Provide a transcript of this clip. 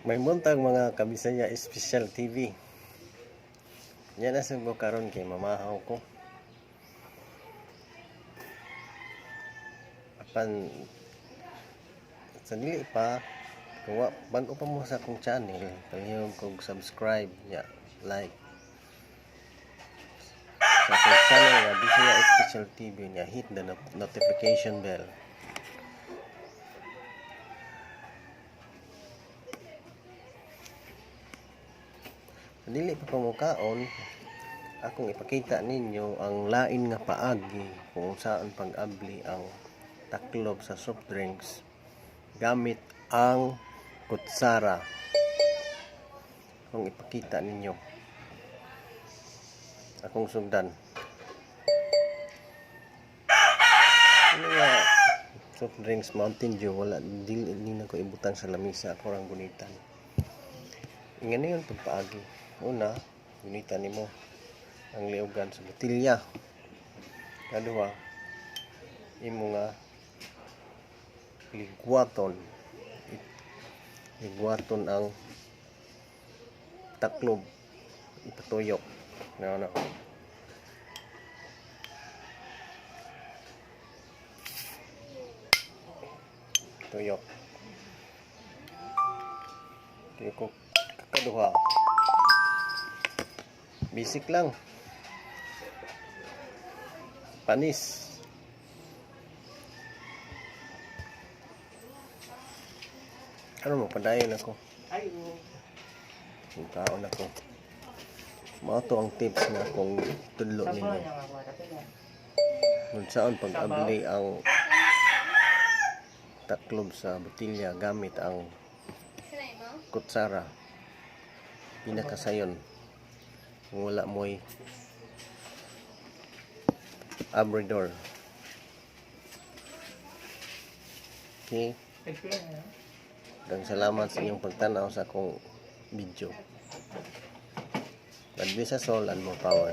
May buntag mga kabisaya Special TV. Yan na sa karon kay mamahaw ko. Apan sa dili pa kung bago pa mo sa akong channel, palihog kog subscribe ya, like sa akong channel nga Bisaya Special TV nya, hit the notification bell. Dili pa pamukaon, akong ipakita ninyo ang lain nga paagi kung saan pag-abli ang taklob sa soft drinks gamit ang kutsara. Akong ipakita ninyo, akong sugdan. Ano nga soft drinks Mountain Dew, wala dili na ko ibutang sa lamisa, ako rang gunitan. Ingano yun pagpaagi. Una, gunitan nimo ang liugan sa botilya. Kadua, imo nga ligwaton ang taklob, ipatuyok na tuyok. Tuyok kakaduha, basic lang, panis. Ano mo, padayon ako. Yung taon ako. Mao to ang tips na kung tudlo ninyo. Kung saan pag-abli ang taklob sa botilya gamit ang kutsara. Pinakasayon. Kung wala mo'y abridor. Okay. Dan salamat sa inyong pagtanaw sa akong video. God bless us all and more power.